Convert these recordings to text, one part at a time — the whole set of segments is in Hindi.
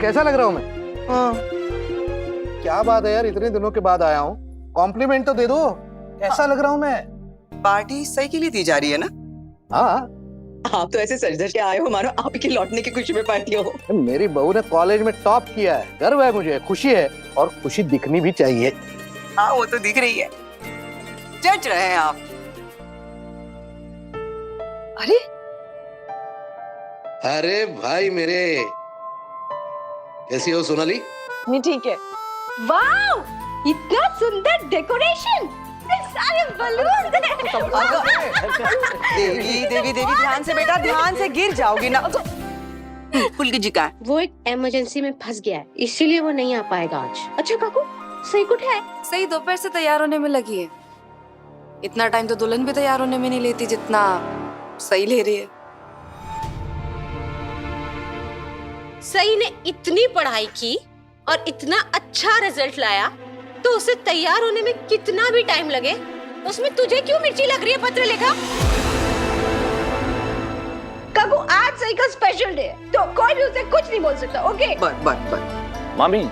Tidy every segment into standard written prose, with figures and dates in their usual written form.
कैसा लग रहा हूँ मैं? हाँ। क्या बात है यार, इतने दिनों के बाद आया हूँ, कॉम्प्लीमेंट तो दे दो। कैसा लग रहा हूँ मैं? पार्टी सही के लिए दी जा रही है ना? हाँ। आप तो ऐसे सज धज के आए हो मानो आपके लौटने की खुशी में पार्टी हो। मेरी बहू ने कॉलेज में टॉप किया है, गर्व है मुझे, खुशी है, और खुशी दिखनी भी चाहिए। हाँ वो तो दिख रही है। जज रहे हैं आप। अरे अरे भाई मेरे, कैसी हो सोनाली? नहीं ठीक है। वाओ, इतना सुंदर डेकोरेशन, सारे बलून। देवी देवी देवी ध्यान से बेटा, ध्यान से गिर जाओगी ना। पुलकी जी का वो एक इमरजेंसी में फंस गया है, इसीलिए वो नहीं आ पाएगा आज। अच्छा काकू, सही कुछ है? सही दोपहर से तैयार होने में लगी है। इतना टाइम तो दुल्हन भी तैयार होने में नहीं लेती जितना सही ले रही है। सही ने इतनी पढ़ाई की और इतना अच्छा रिजल्ट लाया, तो उसे तैयार होने में कितना भी टाइम लगे, उसमें तुझे क्यों मिर्ची लग रही है पत्र लेखा? काकू आज सही का स्पेशल डे है, तो कोई भी उसे कुछ नहीं बोल सकता। ओके? बस। मामी,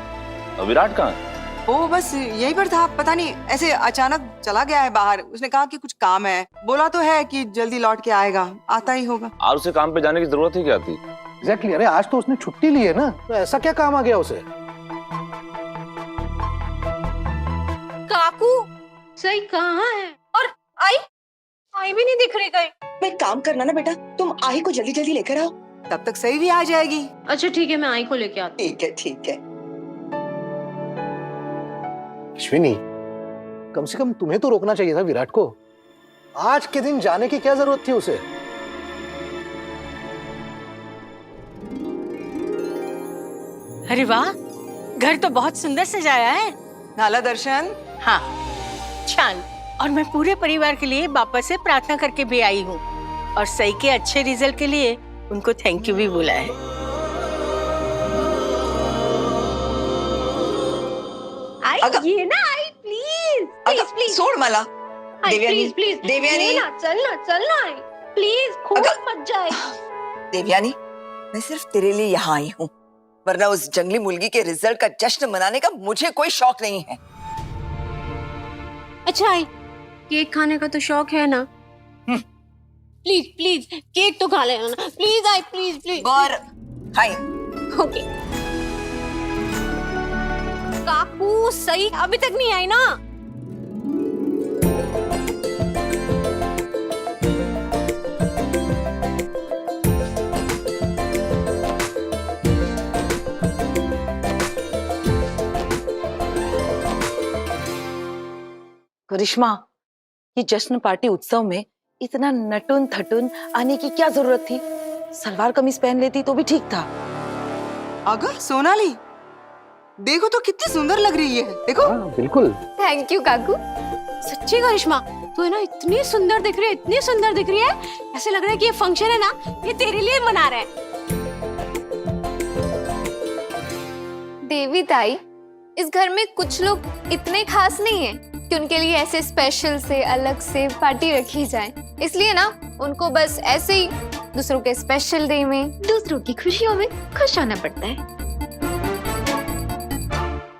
विराट कहाँ है? वो बस यहीं पर था, पता नहीं ऐसे अचानक चला गया है बाहर। उसने कहा कि कुछ काम है, बोला तो है कि जल्दी लौट के आएगा, आता ही होगा। और उसे काम पे जाने की जरूरत ही क्या थी? एग्जैक्टली। अरे आज तो उसने छुट्टी ली है ना, तो ऐसा क्या काम आ गया उसे? काकू, सही कहाँ है? और आई भी नहीं दिख रही कहीं। मैं काम करना ना बेटा, तुम आई को जल्दी जल्दी लेकर आओ। तब तक सही भी आ जाएगी। अच्छा ठीक है, मैं आई को लेके आती ठीक है ठीक है। अश्विनी, कम से कम तुम्हें तो रोकना चाहिए था विराट को। आज के दिन जाने की क्या जरूरत थी उसे? अरे वाह, घर तो बहुत सुंदर सजाया है। नाला दर्शन। हाँ, छान। और मैं पूरे परिवार के लिए बापा से प्रार्थना करके भी आई हूँ, और सही के अच्छे रिजल्ट के लिए उनको थैंक यू भी बोला है। ये ना आई, प्लीज प्लीज प्लीज छोड़ माला। देवयानी, प्लीज देवयानी, चलना आई, प्लीज खोल मत जाए। देवयानी, मैं सिर्फ तेरे लिए यहाँ आई हूँ, वरना उस जंगली मुर्गी के रिजल्ट का जश्न मनाने का मुझे कोई शौक नहीं है। अच्छा आई, केक खाने का तो शौक है ना? प्लीज प्लीज केक तो खा लेना ना, please I, please please. Gaur, hi. Okay. काकू, सही अभी तक नहीं आई ना? करिश्मा, ये जश्न पार्टी उत्सव में इतना नटुन थटुन आने की क्या जरूरत थी? सलवार कमीज पहन लेती तो भी ठीक था। अगर सोनाली, देखो तो कितनी सुंदर लग रही है, देखो। बिल्कुल। थैंक यू काकू। सच्ची करिश्मा, तू है ना इतनी सुंदर दिख रही है, इतनी सुंदर दिख रही है, ऐसे लग रहा है कि ये फंक्शन है ना, ये तेरे लिए मना रहे हैं। देवी ताई, इस घर में कुछ लोग इतने खास नहीं हैं कि उनके लिए ऐसे स्पेशल से अलग से पार्टी रखी जाए, इसलिए ना उनको बस ऐसे ही दूसरों के स्पेशल डे में, दूसरों की खुशियों में खुश होना पड़ता है।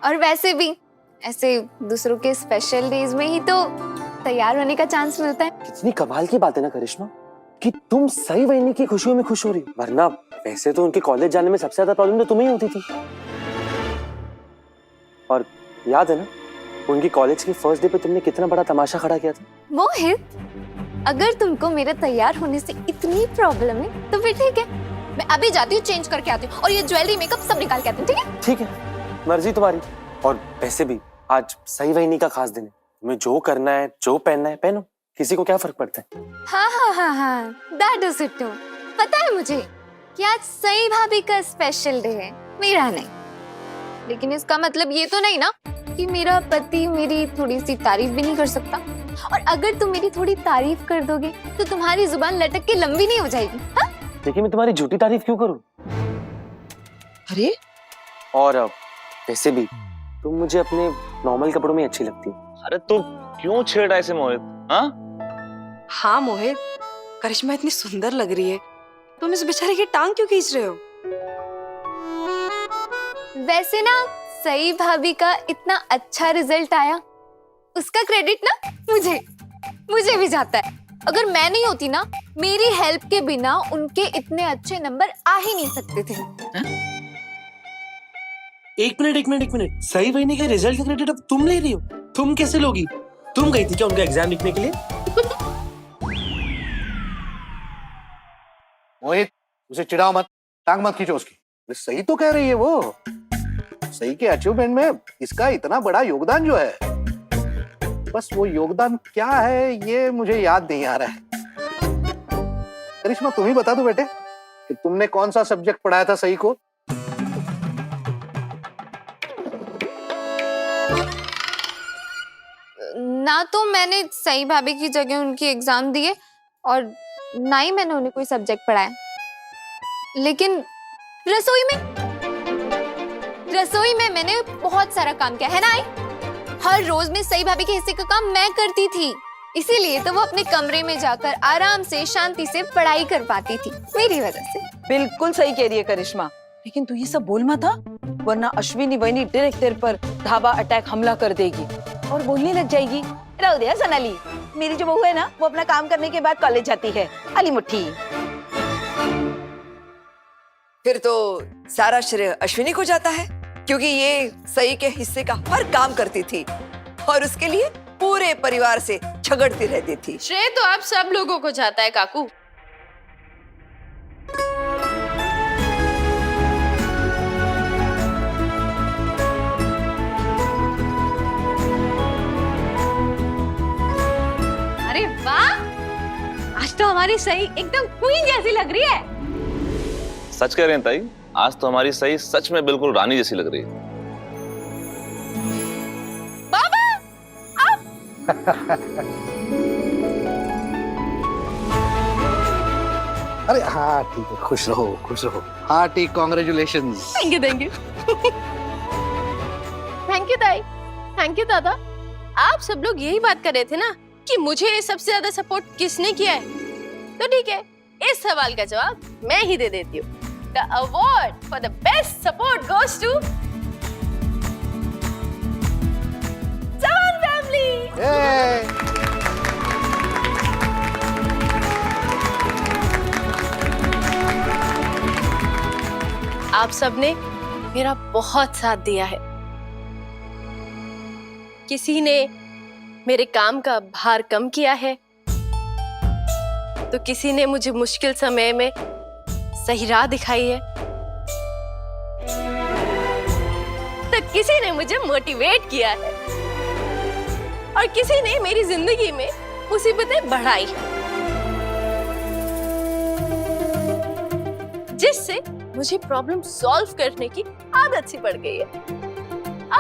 और वैसे भी ऐसे दूसरों के स्पेशल डेज में ही तो तैयार होने का चांस मिलता है। कितनी कमाल की बात है ना करिश्मा, कि तुम सही वहीनी की खुशियों में खुश हो रही, वरना वैसे तो उनके कॉलेज जाने में सबसे ज्यादा प्रॉब्लम तो तुम्हें ही होती थी। और याद है ना, उनकी कॉलेज की फर्स्ट डे पे तुमने कितना बड़ा तमाशा खड़ा किया था। मोहित, अगर तुमको मेरे तैयार होने से इतनी प्रॉब्लम है तो फिर ठीक है, मैं अभी जाती हूँ, चेंज करके आती हूँ और ये ज्वेलरी मेकअप सब निकाल के आती हूँ, ठीक है? ठीक है, मर्जी तुम्हारी। और वैसे भी आज सही वहीनी का खास दिन है, तुम्हें जो करना है, जो पहनना है पहनो, किसी को क्या फर्क पड़ता है। हाँ, दैट इज इट। पता है मुझे कि आज सही भाभी का स्पेशल डे है, मेरा नहीं। लेकिन इसका मतलब ये तो नहीं ना कि मेरा पति मेरी थोड़ी सी तारीफ भी नहीं कर सकता। और अगर तुम मेरी थोड़ी तारीफ कर दोगे तो तुम्हारी जुबान लटक के लंबी नहीं हो जाएगी। हाँ? देखिए, मैं तुम्हारी झूठी तारीफ क्यों करूं? अरे, और वैसे भी तुम मुझे अपने नॉर्मल कपड़ों में अच्छी लगती हो। अरे तू क्यों छेड़ा ऐसे मोहित? हाँ मोहित, करिश्मा इतनी सुंदर लग रही है, तुम इस बेचारे की टांग क्यों खींच रहे हो? वैसे ना सई भाभी का इतना अच्छा रिजल्ट आया, उसका क्रेडिट ना मुझे भी जाता है। अगर मैं नहीं होती ना, मेरी हेल्प के बिना उनके इतने अच्छे नंबर आ ही नहीं सकते थे। एक मिनट, सही वही का रिजल्ट का क्रेडिट अब तुम ले रही हो? तुम कैसे लोगी? तुम गई थी क्या उनका एग्जाम लिखने के लिए? मोहित, उसे चिढ़ाओ मत, टांग मत खींचो उसकी। सही तो कह रही है वो। सही के अचीवमेंट में इसका इतना बड़ा योगदान जो है, बस वो योगदान क्या है ये मुझे याद नहीं आ रहा है। करिश्मा, तुम ही बता दो बेटे कि तुमने कौन सा सब्जेक्ट पढ़ाया था सही को? ना तो मैंने सई भाभी की जगह उनकी एग्जाम दिए और ना ही मैंने उन्हें कोई सब्जेक्ट पढ़ाया, लेकिन रसोई में मैंने बहुत सारा काम किया है ना। हर रोज में सई भाभी के हिस्से का काम मैं करती थी, इसीलिए तो वो अपने कमरे में जाकर आराम से शांति से पढ़ाई कर पाती थी, मेरी वजह से। बिल्कुल सही कह रही है करिश्मा, लेकिन तू ये सब बोल मत था, वरना अश्विनी वही डायरेक्ट तेरे पर धाबा अटैक हमला कर देगी और बोलने लग जाएगी, रहो दे सोनाली, मेरी जो बहू है ना वो अपना काम करने के बाद कॉलेज जाती है, अली मुट्ठी। फिर तो सारा श्रेय अश्विनी को जाता है, क्योंकि ये सई के हिस्से का हर काम करती थी और उसके लिए पूरे परिवार से झगड़ती रहती थी। श्रेय तो आप सब लोगों को जाता है काकू। अरे वाह, आज तो हमारी सही एकदम क्वीन जैसी लग रही है। सच कह रहे हैं ताई, आज तो हमारी सही सच में बिल्कुल रानी जैसी लग रही है। बाबा आप अरे हाँ ठीक है, खुश रहो। Hearty congratulations. थैंक यू ताई, थैंक यू दादा। आप सब लोग यही बात कर रहे थे ना कि मुझे सबसे ज्यादा सपोर्ट किसने किया है, तो ठीक है, इस सवाल का जवाब मैं ही दे देती हूँ। The award for the best support goes to Sawan family. आप सबने मेरा बहुत साथ दिया है। किसी ने मेरे काम का भार कम किया है, तो किसी ने मुझे मुश्किल समय में सही राह दिखाई है, तो किसी ने मुझे मोटिवेट किया है और किसी ने मेरी जिंदगी में मुसीबतें बढ़ाई, जिससे मुझे प्रॉब्लम सॉल्व करने की आदत सी पड़ गई है।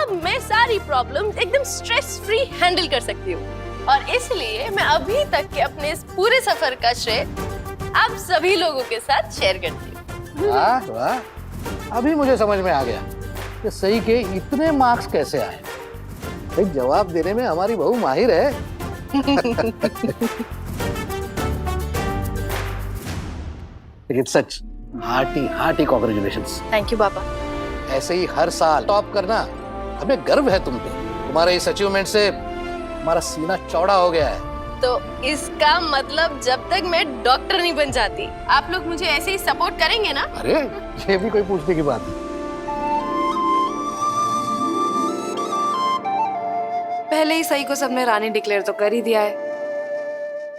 अब मैं सारी प्रॉब्लम एकदम स्ट्रेस फ्री हैंडल कर सकती हूँ और इसलिए मैं अभी तक के अपने इस पूरे सफर का श्रेय आप सभी लोगों के साथ शेयर करती हूँ। वाह, अभी मुझे समझ में आ गया कि सही के इतने मार्क्स कैसे आए। एक जवाब देने में हमारी बहू माहिर है। लेकिन सच हार्टी कॉन्ग्रेचुलेशंस। थैंक यू बाबा। ऐसे ही हर साल टॉप करना, हमें गर्व है तुम पे। तुम्हारे इस अचीवमेंट से हमारा सीना चौड़ा हो गया है। तो इसका मतलब जब तक मैं डॉक्टर नहीं बन जाती, आप लोग मुझे ऐसे ही सपोर्ट करेंगे ना? अरे ये भी कोई पूछने की बात नहीं। पहले ही सही को सबने रानी डिक्लेयर तो कर ही दिया है।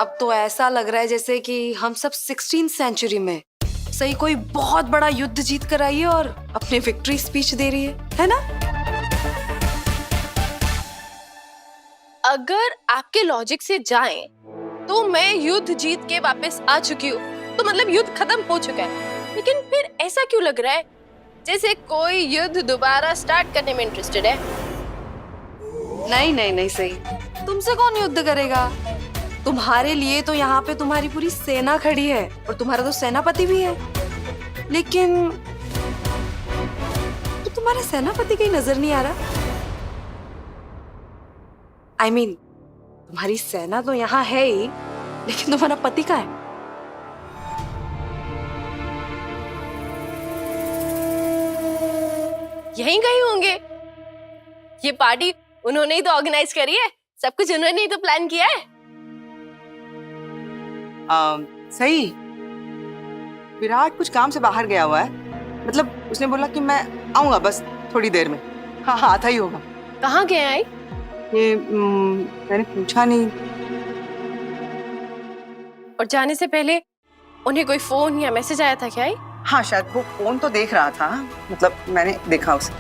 अब तो ऐसा लग रहा है जैसे कि हम सब 16th सेंचुरी में सही कोई बहुत बड़ा युद्ध जीत कर आई है और अपने विक्ट्री स्पीच दे रही है ना? अगर आपके लॉजिक से जाएं, तो मैं युद्ध जीत के वापस आ चुकी हूँ, तो मतलब युद्ध खत्म हो चुका है। लेकिन फिर ऐसा क्यों लग रहा है जैसे कोई युद्ध दोबारा स्टार्ट करने में इंटरेस्टेड है? नहीं सही, तुमसे कौन युद्ध करेगा? तुम्हारे लिए तो यहाँ पे तुम्हारी पूरी सेना खड़ी है और तुम्हारा तो सेनापति भी है, लेकिन तो तुम्हारा सेनापति कहीं नजर नहीं आ रहा। I mean, तुम्हारी सेना तो यहाँ है ही, लेकिन तुम्हारा पति कहाँ है? यहीं कहीं होंगे। ये पार्टी उन्होंने ही तो ऑर्गेनाइज करी है, सब कुछ उन्होंने ही तो प्लान किया है। सही, विराट कुछ काम से बाहर गया हुआ है, मतलब उसने बोला कि मैं आऊंगा बस थोड़ी देर में। हाँ हाँ, आता ही होगा। कहाँ गए आई? ये मैंने पूछा नहीं। और जाने से पहले उन्हें कोई फोन या मैसेज आया था क्या? आई हाँ, शायद वो फोन तो देख रहा था, मतलब मैंने देखा उसे।